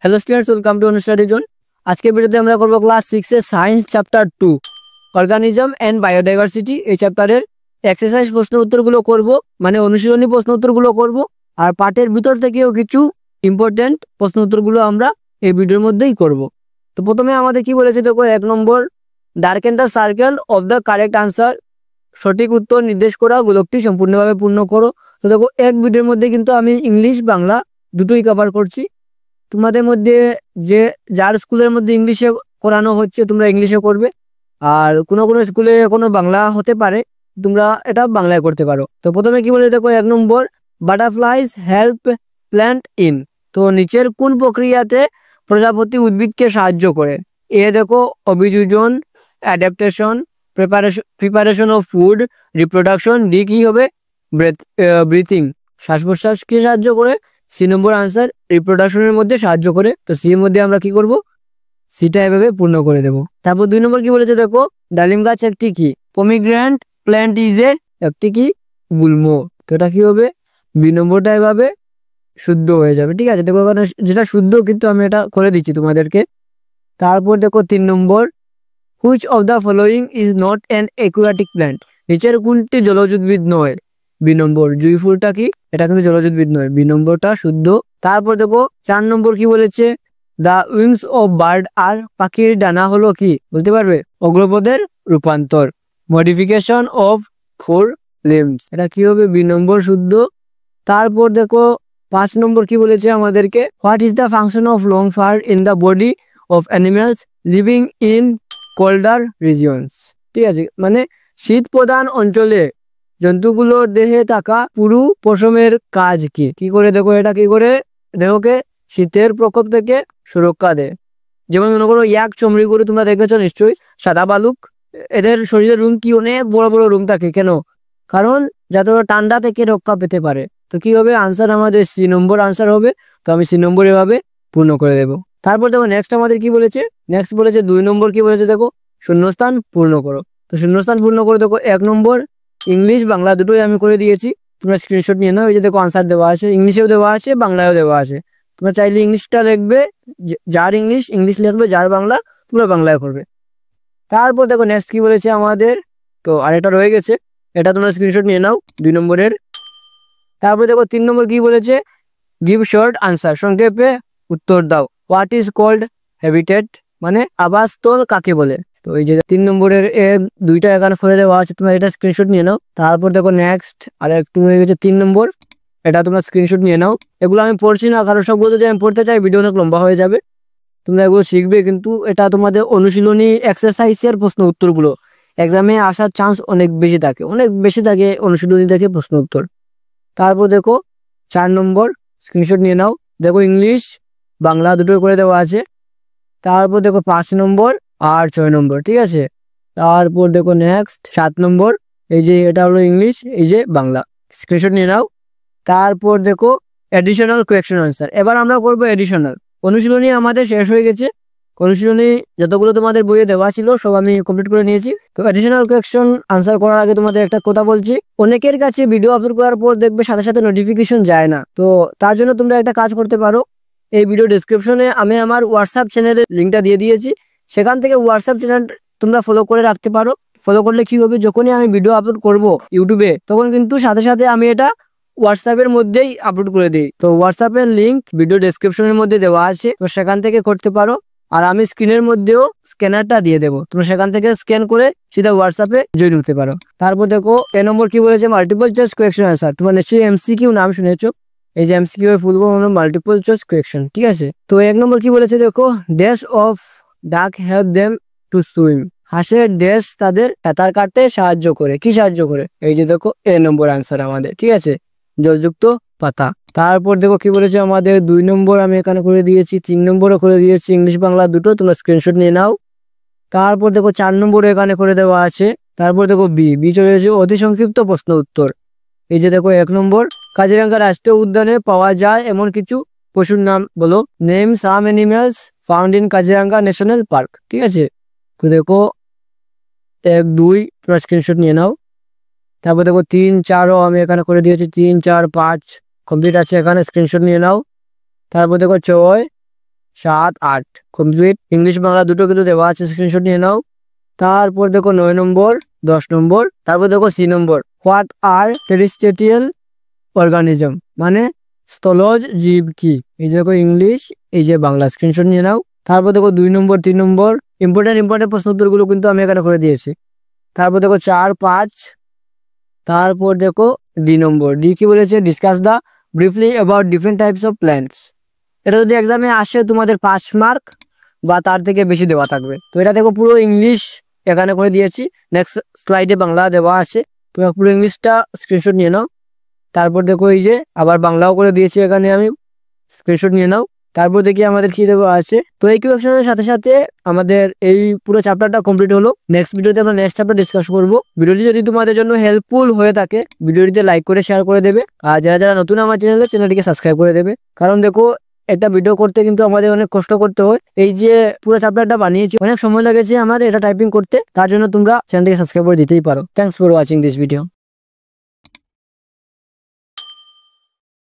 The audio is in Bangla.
Hello students, welcome to study zone. আজকে ভিডিওতে আমরা করব ক্লাস 6 এর science chapter 2 organism and biodiversity. এই চ্যাপ্টারের এক্সারসাইজ প্রশ্ন উত্তরগুলো করব, মানে অনুশীলনী প্রশ্ন উত্তরগুলো করব, আর পাঠের ভিতর থেকেও কিছু ইম্পর্টেন্ট প্রশ্ন উত্তরগুলো আমরা এই ভিডিওর মধ্যেই করব। তো প্রথমে আমাদের কি বলেছে দেখো, 1 নম্বর, darken the circle of the correct answer. সঠিক উত্তর নির্দেশ করা গোলকটি সম্পূর্ণভাবে পূর্ণ করো। তো দেখো, এক ভিডিওর মধ্যে কিন্তু আমি ইংলিশ বাংলা দুটোই কভার করছি। তোমাদের মধ্যে যার স্কুলের মধ্যে ইংলিশে করানো হচ্ছে তোমরা ইংলিশে করবে, আর কোনো স্কুলে কোনো বাংলা হতে পারে, তোমরা এটা বাংলায় করতে পারো। তো প্রথমে কি বলে দেখো, 1 নম্বর, বাটারফ্লাইজ হেল্প প্ল্যান্ট ইন। তো নিচের কোন প্রক্রিয়াতে প্রজাপতি উদ্ভিদকে সাহায্য করে? এ দেখো অভিযোজন, adaptation, preparation of food, reproduction. D কি হবে? ব্রিথিং, শ্বাস প্রশ্বাসকে সাহায্য করে। সি নম্বর আনসার, রিপ্রোডাকশনের মধ্যে সাহায্য করে। তো সি এর মধ্যে আমরা কি করব, সিটা এভাবে পূর্ণ করে দেব। তারপর 2 নম্বর কি বলেছে দেখো, ডালিম গাছ একটি কি? পমিগ্রেনেট প্ল্যান্ট ইজ এ একটি কি? গুল্ম। তো এটা কি হবে? বি নম্বরটা এভাবে শুদ্ধ হয়ে যাবে। ঠিক আছে, দেখো এখানে যেটা শুদ্ধ, কিন্তু আমি এটা করে দিচ্ছি তোমাদেরকে। তারপর দেখো 3 নম্বর, which of the following is not an aquatic plant. নিচের কোনটি জলজ উদ্ভিদ নয়? বি নম্বর, জুঁই ফুলটা কি? এটা কিন্তু জলজ উদ্ভিদ নয়, বি নম্বরটা শুদ্ধ। তারপর দেখো 4 নম্বর কি বলেছে, দ্য উইংস অফ বার্ড আর, পাখির ডানা হলো কি? বলতে পারবে? অগ্রপদের রূপান্তর, মডিফিকেশন অফ 4 লিম্বস। এটা কি হবে? বি নম্বর শুদ্ধ। তারপর দেখো 5 নম্বর কি বলেছে আমাদেরকে, what is the function of long fur in the body of animals living in colder regions. ঠিক আছে, মানে শীত প্রধান অঞ্চলে জন্তুগুলোর দেহে থাকা পুরু পশমের কাজ কি? কি করে দেখো, এটা কি করে দেহকে শীতের প্রকোপ থেকে সুরক্ষা দেয়। যেমন মনে করো এক চমড়ি গরু, তোমরা দেখেছো নিশ্চয়ই, সাদা বালুক, এদের শরীরের রুম কি অনেক বড় বড় রুম থাকে, কেন? কারণ যাতে ওরা ঠান্ডা থেকে রক্ষা পেতে পারে। তো কি হবে আনসার? আমাদের সি নম্বর আনসার হবে। তো আমি সি নম্বর এভাবে পূর্ণ করে দেবো। তারপর দেখো নেক্সট আমাদের কি বলেছে, নেক্সট বলেছে 2 নম্বর কি বলেছে দেখো, শূন্যস্থান পূর্ণ করো। তো শূন্যস্থান পূর্ণ করে দেখো, 1 নম্বর, ইংলিশ বাংলা দুটোই আমি করে দিয়েছি, তোমরা স্ক্রিনশট নিয়ে নাও। এই যে দেখো আনসার দেওয়া আছে, ইংলিশেও দেওয়া আছে, বাংলায়ও দেওয়া আছে। তোমরা চাইলে ইংলিশটা লিখবে, যার ইংলিশ লিখবে, যার বাংলা তোমরা বাংলায় করবে। তারপর দেখো নেক্সট কি বলেছে আমাদের, তো আরেকটা রয়ে গেছে, এটা তোমরা স্ক্রিনশট নিয়ে নাও 2 নম্বরের। তারপর দেখো 3 নম্বর কি বলেছে, গিভ শর্ট আনসার, সংক্ষেপে উত্তর দাও। হোয়াট ইজ কল্ড হ্যাবিটেট, মানে আবাসস্থল কাকে বলে? তো এই যে 3 নম্বরের দুইটা এখানে ফেলে দেওয়া আছে, তোমরা এটা স্ক্রিনশট নিয়ে নাও। তারপর দেখো নেক্সট আর একটু হয়ে গেছে 3 নম্বর, এটা তোমরা স্ক্রিনশট নিয়ে নাও। এগুলো আমি পড়ছি না, কারণ সবগুলো যদি আমি পড়তে চাই ভিডিও অনেক লম্বা হয়ে যাবে। তোমরা এগুলো শিখবে, কিন্তু এটা তোমাদের অনুশীলনী এক্সারসাইজের প্রশ্ন উত্তরগুলো এক্সামে আসার চান্স অনেক বেশি থাকে অনুশীলনী থেকে প্রশ্ন উত্তর। তারপর দেখো 4 নম্বর, স্ক্রিনশট নিয়ে নাও। দেখো ইংলিশ বাংলা দুটো করে দেওয়া আছে। তারপর দেখো 5 নম্বর আর 6 নম্বর, ঠিক আছে। তারপর দেখো নেক্সট 7 নম্বর, এই যে এটা হলো ইংলিশ, এই যে বাংলা, স্ক্রিনশট নিয়ে নাও। তারপর দেখো এডিশনাল কোয়েকশন আনসার। এবার আমরা করব এডিশনাল। অনুশীলনী আমাদের শেষ হয়ে গেছে, অনুশীলনী যতগুলো তোমাদের বইয়ে দেওয়া ছিল সব আমি কমপ্লিট করে নিয়েছি। তো এডিশনাল কোয়েকশন আনসার করার আগে তোমাদের একটা কথা বলছি, অনেকের কাছে ভিডিও আপলোড করার পর দেখবে সাথে সাথে নোটিফিকেশন যায় না। তো তার জন্য তোমরা একটা কাজ করতে পারো, এই ভিডিও ডেসক্রিপশনে আমি আমার হোয়াটসঅ্যাপ চ্যানেলের লিঙ্কটা দিয়ে দিয়েছি, সেখান থেকে হোয়াটসঅ্যাপ চ্যানেল তোমরা ফলো করে রাখতে পারো। ফলো করলে কি হবে, যখনই আমি ভিডিও আপলোড করব ইউটিউবে, তখন কিন্তু সাথে সাথে আমি এটা হোয়াটসঅ্যাপের মধ্যেই আপলোড করে দিই। তো হোয়াটসঅ্যাপের লিঙ্ক ভিডিও ডেসক্রিপশনের মধ্যে দেওয়া আছে, তো সেখান থেকে করতে পারো। আর আমি স্ক্রিনের মধ্যেও স্ক্যানারটা দিয়ে দেবো, তোমরা সেখান থেকে স্ক্যান করে সিধা হোয়াটসঅ্যাপে জয়েন হতে পারো। তারপর দেখো 10 নম্বর কি বলেছে, মাল্টিপল চয়েস কোয়েকশন আনসার। তোমরা নিশ্চয়ই এমসিকিউ নাম শুনেছো, এই যে এমসিকিউ এর ফুল ফর্ম হলো মাল্টিপল চয়েস কোয়েকশন, ঠিক আছে। তো 1 নম্বর কি বলেছে দেখো, ড্যাশ অফ ডাক হেল্প দেম টু সুইম। হাঁসের ড্যাশ তাদের সাঁতার কাটতে সাহায্য করে, কি সাহায্য করে? এই যে দেখো এ নম্বর আনসার আমাদের, ঠিক আছে, জলযুক্ত পাতা। তারপর দেখো কি বলেছে আমাদের 2 নম্বর আমি এখানে করে দিয়েছি, 3 নম্বরও করে দিয়েছি, ইংলিশ বাংলা দুটো, তোমরা স্ক্রিনশট নিয়ে নাও। তারপর দেখো 4 নম্বর এখানে করে দেওয়া আছে। তারপর দেখো বি চলে এসেছে, অতি সংক্ষিপ্ত প্রশ্ন উত্তর। এই যে দেখো 1 নম্বর, কাজিরাঙ্গা রাষ্ট্রীয় উদ্যানে পাওয়া যায় এমন কিছু পশুর নাম বলো। Name some animals found in Kaziranga national park, ঠিক আছে। তো দেখো 1 2 তোমরা স্ক্রিনশট নিয়ে নাও। তারপর দেখো 3 4ও আমি এখানে করে দিয়েছি, 3 4 5 কমপ্লিট আছে, এখানে স্ক্রিনশট নিয়ে নাও। তারপর দেখো 6 7, 8 কমপ্লিট। ইংলিশ বাংলা দুটো কিন্তু দেওয়া আছে, স্ক্রিনশট নিয়ে নাও। তারপর দেখো 9 নম্বর, 10 নম্বর। তারপর দেখো সি নম্বর, হোয়াট আর টেরিস্টেরিয়াল অর্গানিজম, মানে স্থলজ জীব কি। এই দেখো ইংলিশ, এই যে বাংলা, স্ক্রিনশট নিয়ে নাও। তারপর দেখো 2 নম্বর, 3 নম্বর ইম্পর্টেন্ট প্রশ্ন উত্তরগুলো কিন্তু আমি এখানে করে দিয়েছি। তারপর দেখো 4, 5। তারপর দেখো ডি নম্বর, ডি কি বলেছে, discuss the briefly about different types of plants. এটা যদি এক্সামে আসে তোমাদের 5 মার্ক বা তার থেকে বেশি দেওয়া থাকবে। তো এটা দেখো পুরো ইংলিশ এখানে করে দিয়েছি, নেক্সট স্লাইডে বাংলা দেওয়া আছে, তোমরা পুরো ইংলিশটা স্ক্রিনশট নিয়ে নাও। তারপর দেখো এই যে আবার বাংলাও করে দিয়েছি এখানে আমি, স্ক্রিনশট নিয়ে নাও। তারপর দেখি আমাদের কি দেওয়া আছে। তো এই কিউএশনের সাথে সাথে আমাদের এই পুরো চ্যাপ্টারটা কমপ্লিট হলো। নেক্সট ভিডিওতে আমরা নেক্সট চ্যাপ্টার ডিসকাস করব। ভিডিওটি যদি তোমাদের জন্য হেল্পফুল হয়ে থাকে ভিডিওটিতে লাইক করে শেয়ার করে দেবে, আর যারা যারা নতুন আমার চ্যানেলটিকে সাবস্ক্রাইব করে দেবে। কারণ দেখো একটা ভিডিও করতে কিন্তু আমাদের অনেক কষ্ট করতে হয়। এই যে পুরো চ্যাপ্টারটা বানিয়েছি, অনেক সময় লেগেছে আমার এটা টাইপিং করতে, তার জন্য তোমরা চ্যানেলটিকে সাবস্ক্রাইব করে দিতেই পারো। Thanks for watching this video.